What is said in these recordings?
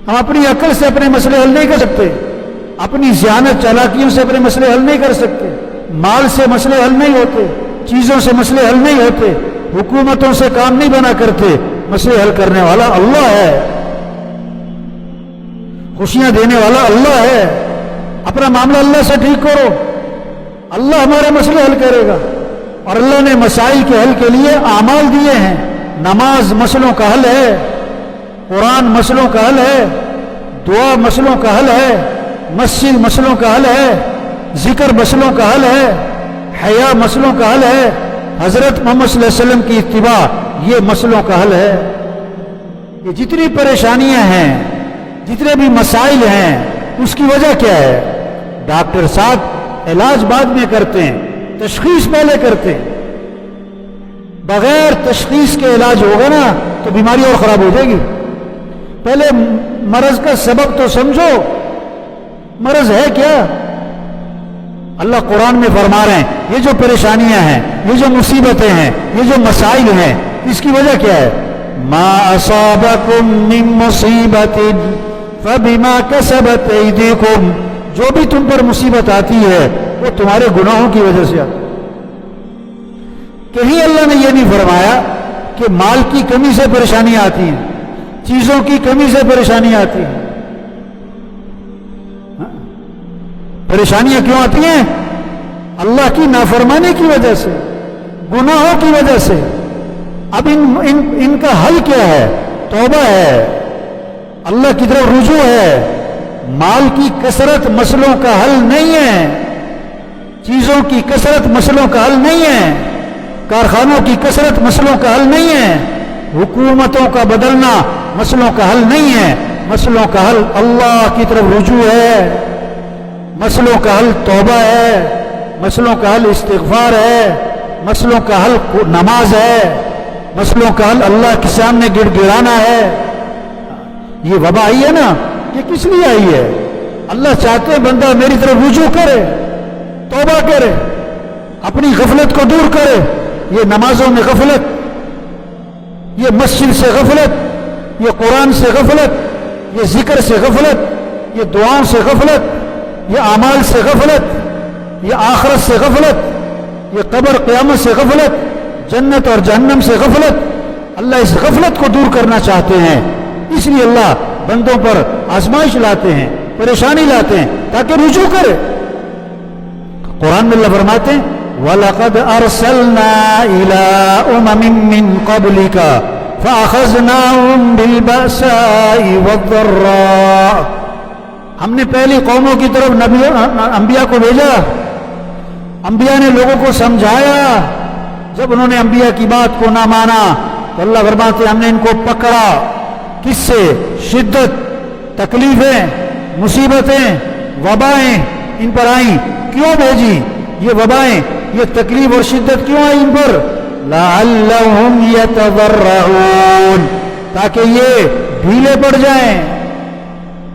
ہم اپنی عقل سے اپنے مسئلے حل نہیں کر سکتے، اپنی ذہانت چالاکیوں سے اپنے مسئلے حل نہیں کر سکتے، مال سے مسئلے حل نہیں ہوتے، چیزوں سے مسئلے حل نہیں ہوتے، حکومتوں سے کام نہیں بنا کرتے۔ مسئلے حل کرنے والا اللہ ہے، خوشیاں دینے والا اللہ ہے۔ اپنا معاملہ اللہ سے ٹھیک کرو، اللہ ہمارے مسئلے حل کرے گا۔ اور اللہ نے مسائل کے حل کے لیے اعمال دیے ہیں۔ نماز مسئلوں کا حل ہے، قرآن مسئلوں کا حل ہے، دعا مسئلوں کا حل ہے، مسجد مسئلوں کا حل ہے، ذکر مسئلوں کا حل ہے، حیا مسئلوں کا حل ہے، حضرت محمد صلی اللہ علیہ وسلم کی اتباع یہ مسئلوں کا حل ہے۔ یہ جتنی پریشانیاں ہیں، جتنے بھی مسائل ہیں، اس کی وجہ کیا ہے؟ ڈاکٹر صاحب علاج بعد میں کرتے ہیں، تشخیص پہلے کرتے ہیں۔ بغیر تشخیص کے علاج ہوگا نا تو بیماری اور خراب ہو جائے گی۔ پہلے مرض کا سبب تو سمجھو، مرض ہے کیا؟ اللہ قرآن میں فرما رہے ہیں یہ جو پریشانیاں ہیں، یہ جو مصیبتیں ہیں، یہ جو مسائل ہیں، اس کی وجہ کیا ہے؟ ما اصابکم من مصیبت فبما کسبت ایدیکم، جو بھی تم پر مصیبت آتی ہے وہ تمہارے گناہوں کی وجہ سے آتی ہے۔ کہیں اللہ نے یہ نہیں فرمایا کہ مال کی کمی سے پریشانیاں آتی ہیں، چیزوں کی کمی سے پریشانیاں آتی ہیں۔ پریشانیاں کیوں آتی ہیں؟ اللہ کی نافرمانی کی وجہ سے، گناہوں کی وجہ سے۔ اب ان کا حل کیا ہے؟ توبہ ہے، اللہ کی طرف رجوع ہے۔ مال کی کثرت مسئلوں کا حل نہیں ہے، چیزوں کی کثرت مسئلوں کا حل نہیں ہے، کارخانوں کی کثرت مسئلوں کا حل نہیں ہے، حکومتوں کا بدلنا مسئلوں کا حل نہیں ہے۔ مسئلوں کا حل اللہ کی طرف رجوع ہے، مسئلوں کا حل توبہ ہے، مسئلوں کا حل استغفار ہے، مسئلوں کا حل نماز ہے، مسئلوں کا حل اللہ کے سامنے گڑ گڑانا ہے۔ یہ وبا آئی ہے نا، یہ کس لیے آئی ہے؟ اللہ چاہتے ہیں بندہ میری طرف رجوع کرے، توبہ کرے، اپنی غفلت کو دور کرے۔ یہ نمازوں میں غفلت، یہ مسجد سے غفلت، یہ قرآن سے غفلت، یہ ذکر سے غفلت، یہ دعاؤں سے غفلت، یہ اعمال سے غفلت، یہ آخرت سے غفلت، یہ قبر قیامت سے غفلت، جنت اور جہنم سے غفلت۔ اللہ اس غفلت کو دور کرنا چاہتے ہیں، اس لیے اللہ بندوں پر آزمائش لاتے ہیں، پریشانی لاتے ہیں تاکہ رجوع کرے۔ قرآن میں اللہ فرماتے ہیں وَلَقَدْ أَرْسَلْنَا إِلَىٰ أُمَمٍ مِّن قَبْلِكَ فَأَخَذْنَاهُمْ بِالْبَأْسَاءِ وَالضَّرَّاءِ، ہم نے پہلی قوموں کی طرف انبیاء کو بھیجا، انبیاء نے لوگوں کو سمجھایا۔ جب انہوں نے انبیاء کی بات کو نہ مانا تو اللہ فرماتے ہیں ہم نے ان کو پکڑا۔ کس سے؟ شدت، تکلیفیں، مصیبتیں، وبائیں ان پر آئیں۔ کیوں بھیجی یہ وبائیں، یہ تکلیف اور شدت کیوں آئی ان پر؟ لعلہم یتضرعون، تاکہ یہ ڈھیلے پڑ جائیں،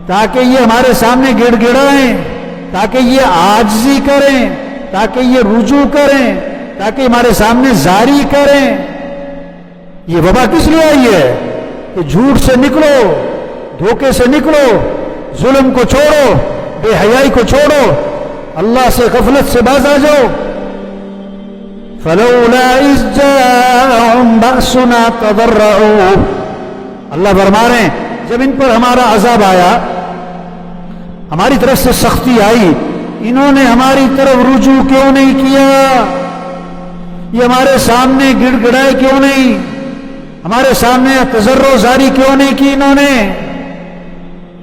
تاکہ یہ ہمارے سامنے گڑ گڑائیں، تاکہ یہ عاجزی کریں، تاکہ یہ رجوع کریں، تاکہ ہمارے سامنے زاری کریں۔ یہ وبا کس لیے آئی ہے؟ کہ جھوٹ سے نکلو، دھوکے سے نکلو، ظلم کو چھوڑو، بے حیائی کو چھوڑو، اللہ سے غفلت سے باز آ جاؤ۔ فَلَوْلَا إِذْ جَاءَهُمْ بَأْسُنَا تَضَرَّعُوا، اللہ فرما رہے ہیں جب ان پر ہمارا عذاب آیا، ہماری طرف سے سختی آئی، انہوں نے ہماری طرف رجوع کیوں نہیں کیا؟ یہ ہمارے سامنے گڑ گڑائے کیوں نہیں؟ ہمارے سامنے تضرع زاری کیوں نہیں کی انہوں نے؟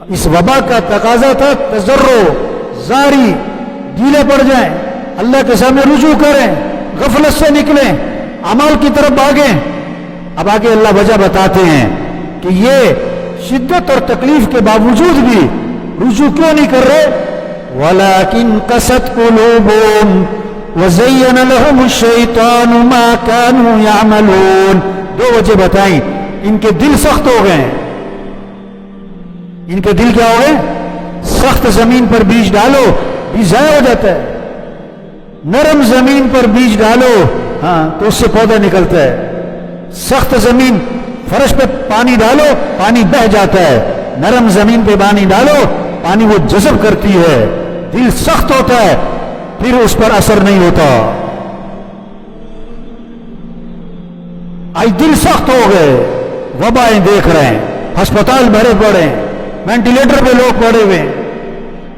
اس وبا کا تقاضا تھا تضرع زاری، ڈھیلے پڑ جائیں، اللہ کے سامنے رجوع کریں، غفلت سے نکلیں، اعمال کی طرف بھاگیں۔ اب آگے اللہ وجہ بتاتے ہیں کہ یہ شدت اور تکلیف کے باوجود بھی رجوع کیوں نہیں کر رہے؟ وَلَكِنْ قَسَتْ قُلُوبُهُمْ وَزَيَّنَ لَهُمُ الشَّيْطَانُ مَا كَانُوا يَعْمَلُونَ۔ دو وجہ بتائیں، ان کے دل سخت ہو گئے، ان کے دل کیا ہو گئے؟ سخت زمین پر بیج ڈالو بیج ضائع ہو جاتا ہے، نرم زمین پر بیج ڈالو ہاں تو اس سے پودا نکلتا ہے، سخت زمین فرش پہ پانی ڈالو پانی بہہ جاتا ہے، نرم زمین پہ پانی ڈالو، پانی وہ جذب کرتی ہے، دل سخت ہوتا ہے پھر اس پر اثر نہیں ہوتا۔ آج دل سخت ہو گئے، وبائیں دیکھ رہے ہیں، ہسپتال بھرے پڑے ہیں، وینٹیلیٹر پہ لوگ پڑے ہوئے ہیں،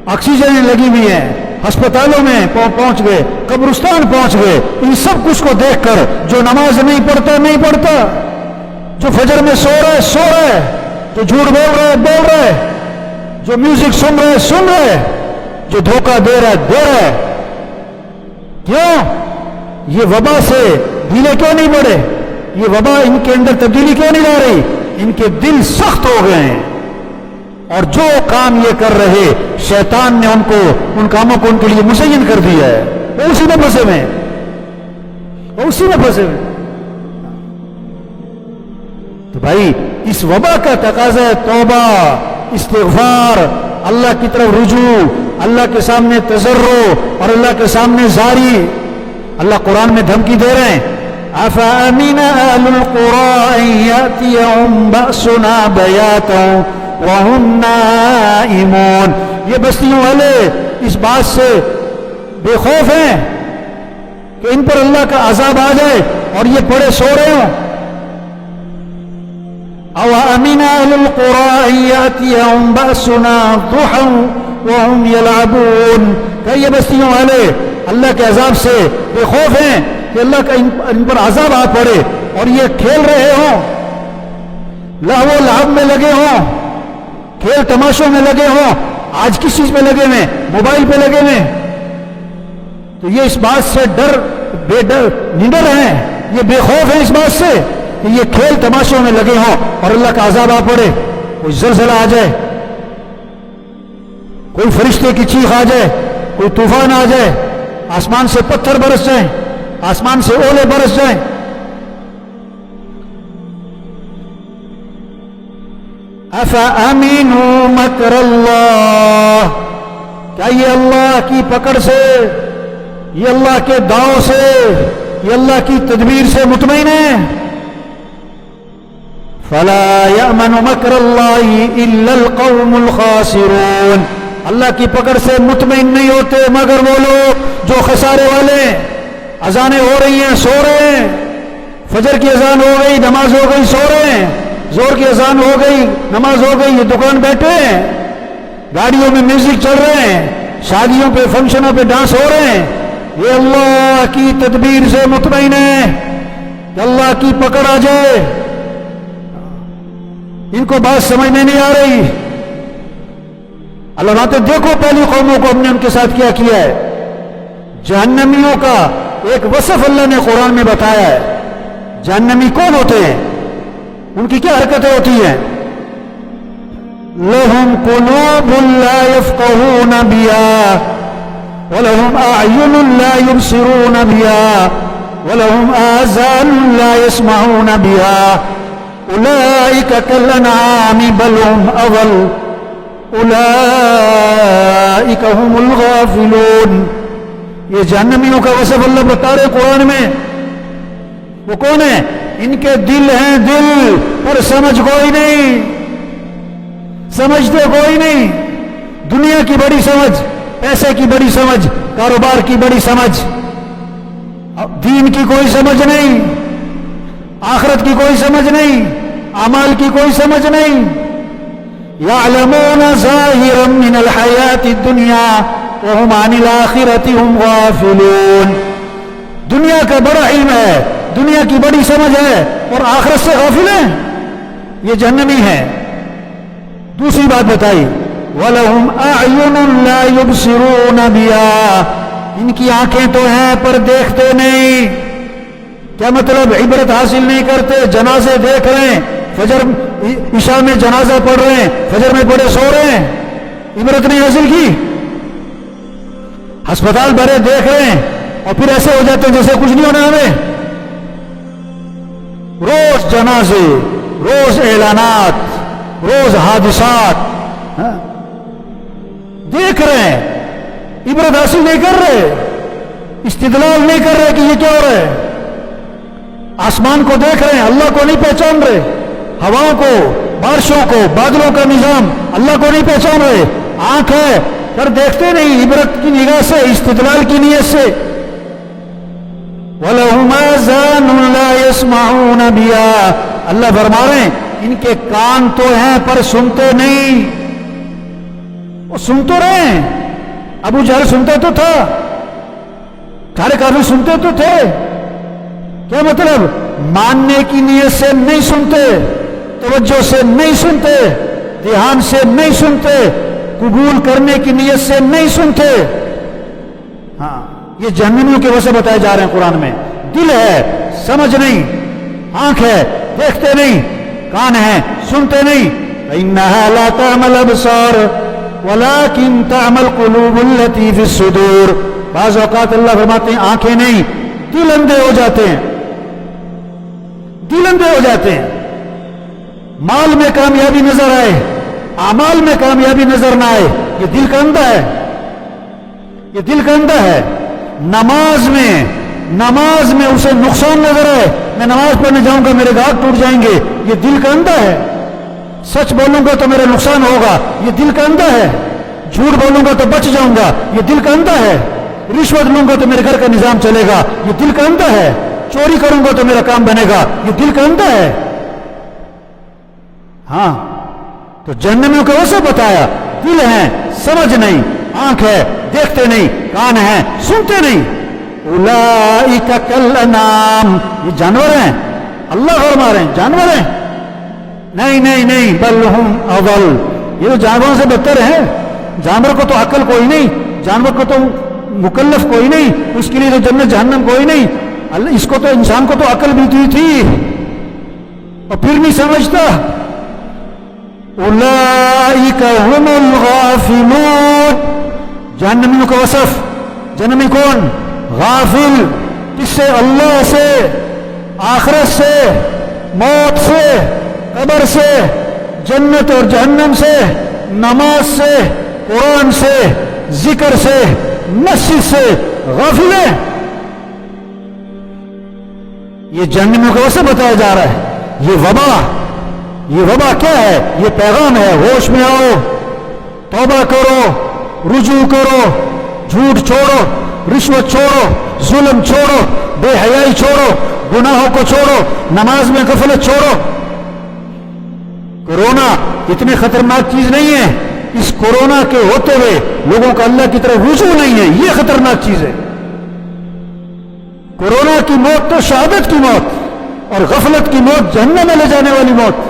آکسیجن لگی ہوئی ہیں، ہسپتالوں میں پہنچ گئے، قبرستان پہنچ گئے۔ ان سب کچھ کو دیکھ کر جو نماز نہیں پڑھتا، جو فجر میں سو رہا ہے، جو جھوٹ بول رہا ہے، جو میوزک سن رہا ہے، جو دھوکہ دے رہا ہے، کیوں؟ یہ وبا سے ڈھیلے کیوں نہیں پڑے؟ یہ وبا ان کے اندر تبدیلی کیوں نہیں لا رہی؟ ان کے دل سخت ہو گئے ہیں، اور جو کام یہ کر رہے شیطان نے ان کاموں کو ان کے لیے مزین کر دیا ہے، وہ اسی میں پھنسے ہوئے، تو بھائی اس وبا کا تقاضا ہے توبہ، استغفار، اللہ کی طرف رجوع، اللہ کے سامنے تضرع اور اللہ کے سامنے زاری۔ اللہ قرآن میں دھمکی دے رہے ہیں، أَفَأَمِنَ أَهْلُ الْقُرَىٰ أَن يَأْتِيَهُمْ بَأْسُنَا بَيَاتًا وَهُمْ نَائِمُونَ۔ یہ بستیوں والے اس بات سے بے خوف ہیں کہ ان پر اللہ کا عذاب آ جائے اور یہ پڑے سو رہے ہوں۔ أَوَأَمِنَ أَهْلُ الْقُرَىٰ أَن يَأْتِيَهُمْ بَأْسُنَا ضُحًى وَهُمْ يَلْعَبُونَ۔ کہ یہ بستیوں والے اللہ کے عذاب سے بے خوف ہیں کہ اللہ کا ان پر عذاب آ پڑے اور یہ کھیل رہے ہوں، لہو و لعب میں لگے ہوں، کھیل تماشوں میں لگے ہوں۔ آج کس چیز پہ لگے ہوئے؟ موبائل پہ لگے ہوئے، تو یہ اس بات سے نڈر ہیں، یہ بے خوف ہیں اس بات سے کہ یہ کھیل تماشوں میں لگے ہوں اور اللہ کا عذاب آ پڑے، کوئی زلزلہ آ جائے، کوئی فرشتے کی چیخ آ جائے، کوئی طوفان آ جائے، آسمان سے پتھر برس جائیں، آسمان سے اولے برس جائیں۔ افامنوا مکر اللہ، کیا یہ اللہ کی پکڑ سے، یہ اللہ کے داؤ سے، یہ اللہ کی تدبیر سے مطمئن ہے؟ فلا یأمن مکر اللہ الا القوم الخاسرون، اللہ کی پکڑ سے مطمئن نہیں ہوتے مگر وہ لوگ جو خسارے والے۔ اذانیں ہو رہی ہیں، سو رہے ہیں، فجر کی اذان ہو گئی، نماز ہو گئی، سو رہے ہیں، زور کی اذان ہو گئی، نماز ہو گئی، یہ دکان بیٹھے ہیں، گاڑیوں میں میوزک چل رہے ہیں، شادیوں پہ فنکشنوں پہ ڈانس ہو رہے ہیں، یہ اللہ کی تدبیر سے مطمئن ہے کہ اللہ کی پکڑ آ جائے۔ ان کو بات سمجھ میں نہیں آ رہی۔ اللہ نے دیکھو پہلی قوموں کو ہم نے ان کے ساتھ کیا کیا ہے۔ جہنمیوں کا ایک وصف اللہ نے قرآن میں بتایا ہے۔ جہنمی کون ہوتے ہیں؟ ان کی کیا حرکتیں ہوتی ہیں؟ لَهُمْ قُلُوبٌ لَا يَفْقَهُونَ بِهَا وَلَهُمْ أَعْيُنٌ لَا يُبْصِرُونَ بِهَا وَلَهُمْ آذَانٌ لَا يَسْمَعُونَ بِهَا أُولَئِكَ كَالْأَنْعَامِ بَلْ هُمْ أَضَلُّ أُولَئِكَ هُمُ الْغَافِلُونَ۔ یہ جہنمیوں کا وصف اللہ بتا رہے قرآن میں۔ وہ کون ہے؟ ان کے دل ہیں، دل پر سمجھ کوئی نہیں، سمجھتے کوئی نہیں۔ دنیا کی بڑی سمجھ، پیسے کی بڑی سمجھ، کاروبار کی بڑی سمجھ، دین کی کوئی سمجھ نہیں، آخرت کی کوئی سمجھ نہیں، اعمال کی کوئی سمجھ نہیں۔ يَعْلَمُونَ ظَاهِرًا مِنَ الْحَيَاةِ الدُّنْيَا وَهُمْ عَنِ الْآخِرَةِ هُمْ غَافِلُونَ۔ دنیا کا بڑا علم ہے، دنیا کی بڑی سمجھ ہے اور آخرت سے غافل ہیں، یہ جہنمی ہے۔ دوسری بات بتائی، وَلَهُمْ أَعْيُنٌ لَا يُبْصِرُونَ بِهَا، ان کی آنکھیں تو ہیں پر دیکھتے نہیں۔ کیا مطلب؟ عبرت حاصل نہیں کرتے، جنازے دیکھ رہے ہیں، فجر عشاء میں جنازہ پڑھ رہے ہیں، فجر میں پڑھے سو رہے ہیں، عبرت نہیں حاصل کی۔ ہسپتال بھرے دیکھ رہے ہیں اور پھر ایسے ہو جاتے ہیں جیسے کچھ نہیں ہونا ہمیں۔ روز جنازے، روز اعلانات، روز حادثات دیکھ رہے ہیں، عبرت حاصل نہیں کر رہے، استدلال نہیں کر رہے کہ یہ کیا ہو رہا ہے۔ آسمان کو دیکھ رہے ہیں، اللہ کو نہیں پہچان رہے، ہواؤں کو، बारिशों को, बादलों का निजाम, अल्लाह को नहीं पहचान रहे। आंख है पर देखते नहीं, इबरत की निगाह से, इस्तिदलाल की नीयत से। वलहुम आज़ानुन ला यस्मऊन बिहा, अल्लाह फरमा रहे हैं इनके कान तो हैं पर सुनते नहीं। वो सुन तो रहे हैं, अबू जहल सुनते तो था, सारे काफिर सुनते तो थे, क्या मतलब? मानने की नीयत से नहीं सुनते, तवज्जो से नहीं सुनते, ध्यान से नहीं सुनते, कबूल करने की नीयत से नहीं सुनते। हाँ, ये जहन्नमियों के वजह बताए जा रहे हैं कुरान में। दिल है, समझ नहीं, आंख है, देखते नहीं, कान है, सुनते नहीं। इन्नहा ला तामल अबसार वलाकिन तामल कुलूबुल लती फिस सुदूर। बाज़ औक़ात अल्लाह फरमाते हैं आंखें नहीं, दिल अंधे हो जाते हैं, दिल अंधे हो जाते हैं। माल में कामयाबी नजर आए, आमाल में कामयाबी नजर ना आए, ये दिल का अंधा है, ये दिल का अंधा है। नमाज में उसे नुकसान नजर आए, मैं नमाज पढ़ने जाऊंगा मेरे घाट टूट जाएंगे, ये दिल का अंधा है। सच बोलूंगा तो मेरा नुकसान होगा, ये दिल का अंधा है। झूठ बोलूंगा तो बच जाऊंगा, ये दिल का अंधा है। रिश्वत लूंगा तो मेरे घर का निजाम चलेगा, ये दिल का अंधा है। चोरी करूंगा तो मेरा काम बनेगा, ये दिल का अंधा है। हाँ, तो जहन्नमियों को वैसे बताया, दिल है, समझ नहीं, आंख है, देखते नहीं, कान है, सुनते नहीं। उलाइका कल अनाम, ये जानवर हैं, अल्लाह फरमा रहे हैं जानवर हैं। नहीं नहीं नहीं, बल हुम अवल, ये तो जानवरों से बदतर है। जानवर को तो अक्ल कोई नहीं, जानवर को तो मुकल्लफ कोई नहीं, उसके लिए तो जन्नत जहन्नम कोई नहीं। इसको तो, इंसान को तो अक्ल भी दी थी और फिर नहीं समझता। उलाइका हुमुल गाफिलून, जहन्नमियों का वसफ, जहन्नमी कौन? गाफिल, किससे? अल्लाह से, आखिरत से, मौत से, कब्र से, जन्नत और जहन्नम से, नमाज से, कुरान से, जिक्र से, मस्जिद से गाफिल है। ये जहन्नमियों का वैसे बताया जा रहा है। ये वबा क्या है? ये पैगाम है, होश में आओ, तौबा करो, रुजू करो, झूठ छोड़ो, रिश्वत छोड़ो, जुल्म छोड़ो, बेहयाई छोड़ो, गुनाहों को छोड़ो, नमाज में गफलत छोड़ो। कोरोना इतनी खतरनाक चीज नहीं है, इस कोरोना के होते हुए लोगों का अल्लाह की तरफ रुजू नहीं है, ये खतरनाक चीज है। कोरोना की मौत तो शहादत की मौत, और गफलत की मौत जहन्नम में ले जाने वाली मौत।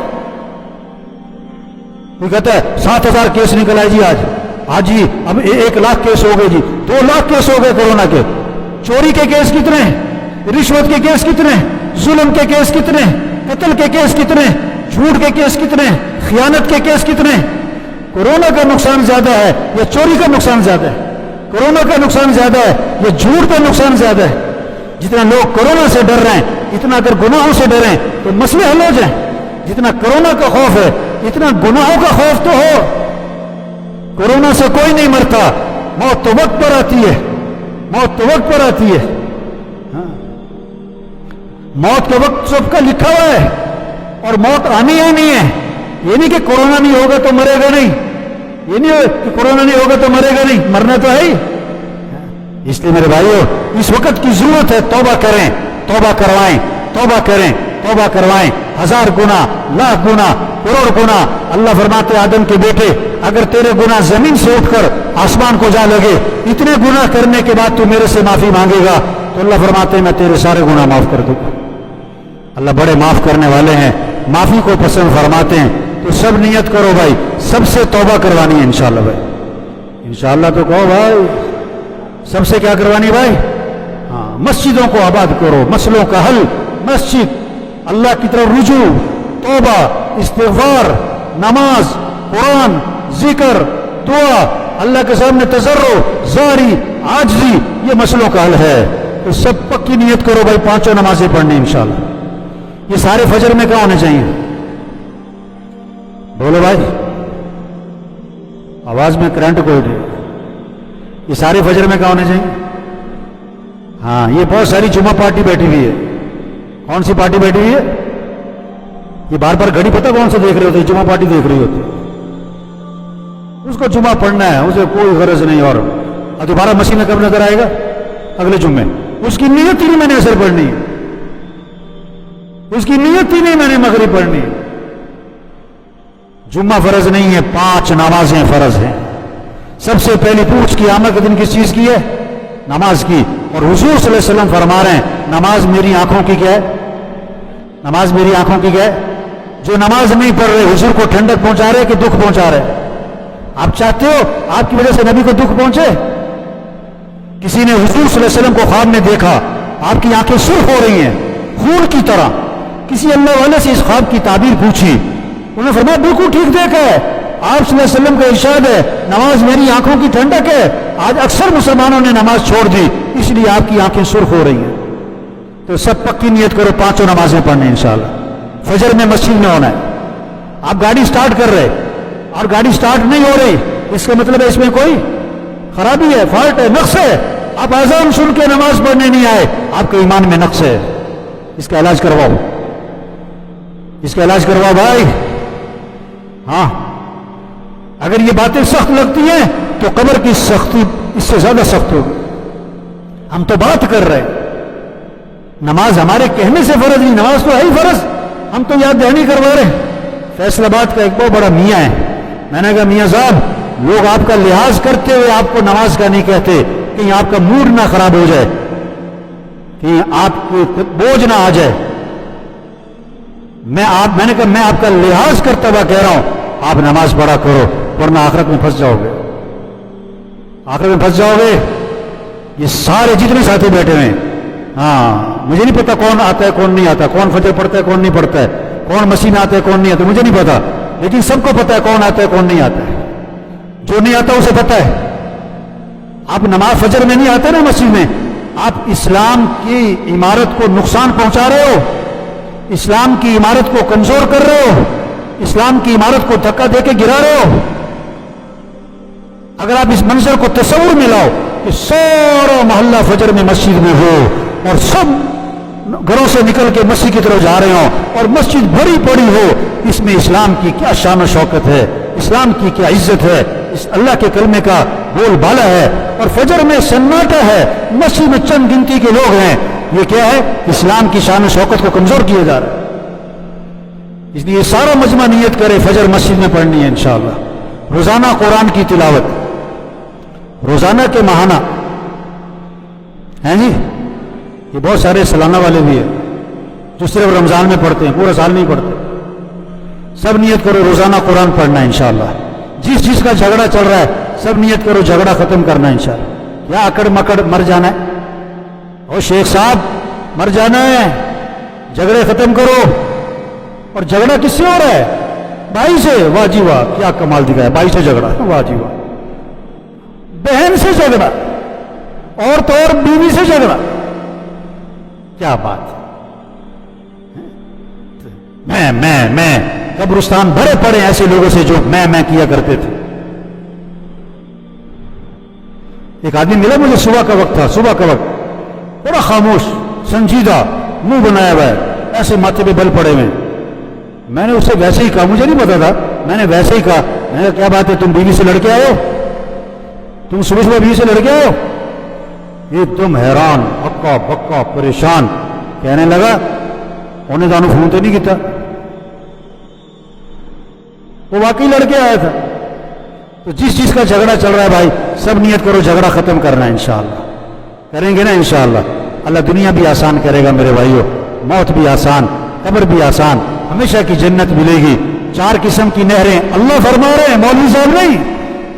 कोई कहता है 7,000 केस निकल आए जी आज जी, अब 1 लाख केस हो गए जी, 2 लाख केस हो गए कोरोना के। चोरी के केस कितने, रिश्वत के केस कितने, जुल्म के केस कितने, कत्ल के केस कितने, झूठ के केस कितने, खियानत के केस कितने। कोरोना का नुकसान ज्यादा है या चोरी का नुकसान ज्यादा है? कोरोना का नुकसान ज्यादा है या झूठ का नुकसान ज्यादा है? जितना लोग कोरोना से डर रहे हैं, इतना अगर गुनाहों से डरें तो मसले हल हो जाए। जितना कोरोना का खौफ है, इतना गुनाहों का खौफ तो हो। कोरोना से कोई नहीं मरता, मौत तो वक्त पर आती है, मौत तो वक्त पर आती है। हाँ। मौत का वक्त सबका लिखा हुआ है और मौत आनी ही नहीं है। ये नहीं कि कोरोना नहीं होगा तो मरेगा नहीं, ये नहीं कि कोरोना नहीं होगा तो मरेगा नहीं, मरना तो है ही। इसलिए मेरे भाइयों, इस वक्त की जरूरत है, तौबा करें, तौबा करवाएं, तौबा करें, तौबा करवाएं। 1000 गुना, लाख गुना, करोड़ गुना। अल्लाह फरमाते आदम के बेटे, अगर तेरे गुना जमीन से उठकर आसमान को जा लगे, इतने गुना करने के बाद तू मेरे से माफी मांगेगा तो अल्लाह फरमाते मैं तेरे सारे गुना माफ कर दूंगा। अल्लाह बड़े माफ करने वाले हैं, माफी को पसंद फरमाते हैं। तो सब नियत करो भाई, सबसे तौबा करवानी है इंशाअल्लाह भाई, इंशाअल्लाह तो कहो भाई, सबसे क्या करवानी भाई? हाँ, मस्जिदों को आबाद करो, मसलों का हल, मस्जिद, अल्लाह की तरफ रुजू, तौबा, इस्तिग़फ़ार, नमाज, कुरान, जिक्र, दुआ, अल्लाह के सामने तज़र्रो, ज़ारी, आजजी, ये मसलों का हल है। तो सब पक्की नियत करो भाई, 5 नमाजें पढ़नी इंशाअल्लाह। ये सारे फजर में क्या होने चाहिए? बोलो भाई, आवाज में करंट कोई नहीं। ये सारे फजर में क्या होने चाहिए? हाँ, ये बहुत सारी जुम्मा पार्टी बैठी हुई है। कौन सी पार्टी बैठी हुई है? ये बार बार घड़ी पता कौन सा देख रहे होते, जुमा पार्टी देख रही होती, उसको जुमा पढ़ना है, उसे कोई गरज नहीं। और दोबारा मसीह में कब नजर आएगा? अगले जुम्मे। उसकी नीयत ही नहीं मैंने असर पढ़नी है, उसकी नीयत ही नहीं मैंने मगरिब पढ़नी है। जुम्मा फर्ज नहीं है, 5 नमाजें फर्ज हैं। सबसे पहली पूछ क़यामत के दिन किस चीज की है? नमाज की। और हुजूर सल्लल्लाहु अलैहि वसल्लम फरमा रहे हैं नमाज मेरी आंखों की क्या है? नमाज मेरी आंखों की क्या है? जो नमाज नहीं पढ़ रहे हुजूर को ठंडक पहुंचा रहे कि दुख पहुंचा रहे? आप चाहते हो आपकी वजह से नबी को दुख पहुंचे? किसी ने हुजूर सल्लल्लाहु अलैहि वसल्लम को ख्वाब में देखा, आपकी आंखें सुर्ख हो रही हैं खून की तरह। किसी अल्लाह वाले से इस ख्वाब की ताबीर पूछी, उन्होंने फरमाया बिल्कुल ठीक देखा है। आप सल्लल्लाहु अलैहि वसल्लम का इरशाद है नमाज मेरी आंखों की ठंडक है। आज अक्सर मुसलमानों ने नमाज छोड़ दी, इसलिए आपकी आंखें सुर्ख हो रही हैं। तो सब पक्की नियत करो 5 नमाजें पढ़ने इंशाअल्लाह। फजर में मस्जिद में होना है। आप गाड़ी स्टार्ट कर रहे और गाड़ी स्टार्ट नहीं हो रही, इसका मतलब है इसमें कोई खराबी है, फॉल्ट है, नक्स है। आप अज़ान सुन के नमाज पढ़ने नहीं आए, आपके ईमान में नक्स है। इसका इलाज करवाओ, इसका इलाज करवाओ भाई। हाँ, अगर ये बातें सख्त लगती हैं तो कब्र की सख्ती इससे ज्यादा सख्त होगी। हम तो बात कर रहे हैं, नमाज हमारे कहने से फर्ज नहीं, नमाज तो है ही फर्ज, हम तो याद दहानी करवा रहे हैं। फैसलाबाद का एक बहुत बड़ा मियाँ है, मैंने कहा मियाँ साहब लोग आपका लिहाज करते हुए आपको नमाज का नहीं कहते, कहीं आपका मूड ना खराब हो जाए, कहीं आपको बोझ ना आ जाए। मैंने कहा मैं आपका लिहाज करता हुआ कह रहा हूं आप नमाज पढ़ा करो, वरना आखिरत में फंस जाओगे, आखिरत में फंस जाओगे। ये सारे जितने साथी बैठे हुए हैं, हाँ मुझे नहीं पता कौन आता है कौन नहीं आता, कौन फजर पढ़ता है कौन नहीं पढ़ता है, कौन मसीह में आता है कौन नहीं आता, मुझे नहीं पता, लेकिन सबको पता है कौन आता है कौन नहीं आता है। जो नहीं आता उसे पता है। आप नमाज फजर में नहीं आते ना मस्जिद में, आप इस्लाम की इमारत को नुकसान पहुंचा रहे हो, इस्लाम की इमारत को कमजोर कर रहे हो, इस्लाम की इमारत को धक्का देके गिरा रहे हो। अगर आप इस मंजर को तस्वुर में लाओ कि सारा मोहल्ला फजर में मस्जिद में हो और सब घरों से निकल के मस्जिद की तरफ जा रहे हो और मस्जिद भरी पड़ी हो, इसमें इस्लाम की क्या शान और शौकत है, इस्लाम की क्या इज्जत है, इस अल्लाह के कलमे का बोलबाला है। और फजर में सन्नाटा है, मस्जिद में चंद गिनती के लोग हैं, ये क्या है? इस्लाम की शान और शौकत को कमजोर किया जा रहा है। इसलिए सारा मजमा नियत करे फजर मस्जिद में पढ़नी है इंशाअल्लाह। रोजाना कुरान की तिलावत, रोजाना के महाना हैं जी, ये बहुत सारे सालाना वाले भी हैं जो सिर्फ रमजान में पढ़ते हैं, पूरा साल नहीं पढ़ते। सब नियत करो रोजाना कुरान पढ़ना इंशाअल्लाह। जिस चीज का झगड़ा चल रहा है सब नियत करो झगड़ा खत्म करना इंशाअल्लाह। या अकड़ मकड़ मर जाना है, और शेख साहब मर जाना है, झगड़े खत्म करो। और झगड़ा किससे हो रहा है? भाई से। वाह जी वाह, क्या कमाल दिखाया, भाई से झगड़ा, वाह जी वाह। बहन से झगड़ा, और तो और बीवी से झगड़ा, क्या बात। मैं कब्रिस्तान भरे पड़े ऐसे लोगों से जो मैं किया करते थे। एक आदमी मिला मुझे, सुबह का वक्त था, सुबह का वक्त, बड़ा खामोश संजीदा, मुंह बनाया हुआ है, ऐसे माथे पे बल पड़े हुए। मैंने उससे वैसे ही कहा, मुझे नहीं पता था, मैंने वैसे ही कहा, मैंने क्या बात है तुम बीवी से लड़के आए हो, तुम सुबह सुबह बीवी से लड़के आए हो? एकदम हैरान, हक्का बक्का परेशान, कहने लगा उन्हें जानो फोन तो नहीं किया, वो वाकई लड़के आया था। तो जिस चीज का झगड़ा चल रहा है भाई, सब नियत करो झगड़ा खत्म करना है इंशाअल्लाह। करेंगे ना इंशाअल्लाह, अल्लाह दुनिया भी आसान करेगा मेरे भाइयों, मौत भी आसान, कब्र भी आसान, हमेशा की जन्नत मिलेगी। 4 किस्म की नहरें अल्लाह फरमा रहे हैं, मौलवी साहब नहीं,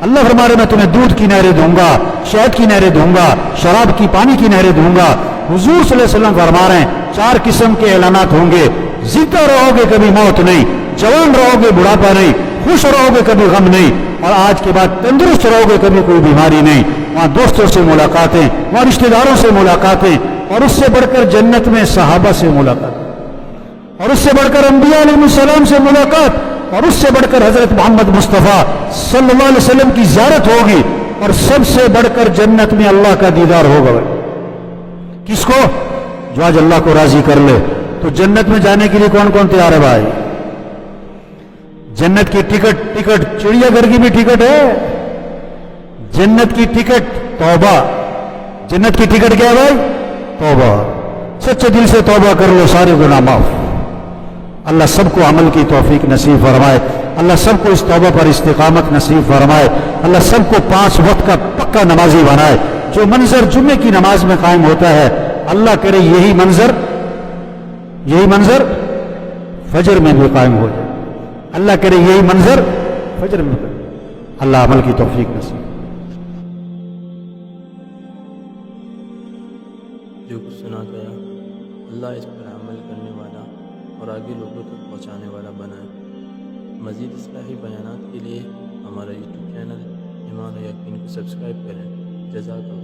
अल्लाह फरमा रहे मैं तुम्हें दूध की नहरें दूंगा, शहद की नहरें दूंगा, शराब की पानी की नहरें दूंगा। हुजूर सल्लल्लाहु अलैहि वसल्लम फरमा रहे हैं 4 किस्म के ऐलानात होंगे, जिंदा रहोगे कभी मौत नहीं, जवान रहोगे बुढ़ापा नहीं, खुश रहोगे कभी गम नहीं, और आज के बाद तंदुरुस्त रहोगे कभी कोई बीमारी नहीं। वहां दोस्तों से मुलाकातें, वहां रिश्तेदारों से मुलाकातें, और उससे बढ़कर जन्नत में सहाबा से मुलाकात, और उससे बढ़कर अंबिया अलैहिस्सलाम से मुलाकात, और उससे बढ़कर हजरत मोहम्मद मुस्तफ़ा सल्लल्लाहु अलैहि वसल्लम की ज़ियारत होगी, और सबसे बढ़कर जन्नत में अल्लाह का दीदार होगा। किसको? जो आज अल्लाह को राजी कर ले। तो जन्नत में जाने के लिए कौन कौन तैयार है भाई? जन्नत की टिकट चिड़िया घर की भी टिकट है। जन्नत की टिकट तौबा। जन्नत की टिकट क्या है भाई? तौबा। सच्चे दिल से तौबा कर लो, सारे गुनाह माफ। अल्लाह सबको अमल की तौफीक नसीब फरमाए। अल्लाह सबको इस तौबा पर इस्तिकामत नसीब फरमाए। अल्लाह सबको 5 वक्त का पक्का नमाजी बनाए। जो मंजर जुम्मे की नमाज में कायम होता है, अल्लाह करे यही मंजर फजर में भी कायम हो जाए। अल्लाह करे यही मंजर फजर में। अल्लाह अमल की तौफीक नसीब। जो कुछ सुना गया, अल्लाह इस पर अमल करने वाला और आगे लोगों तक पहुँचाने वाला बनाए। मज़ीद इस्लाही बयानात के लिए हमारा यूट्यूब चैनल ईमान और यकीन को सब्सक्राइब करें। जज़ाकल्लाह।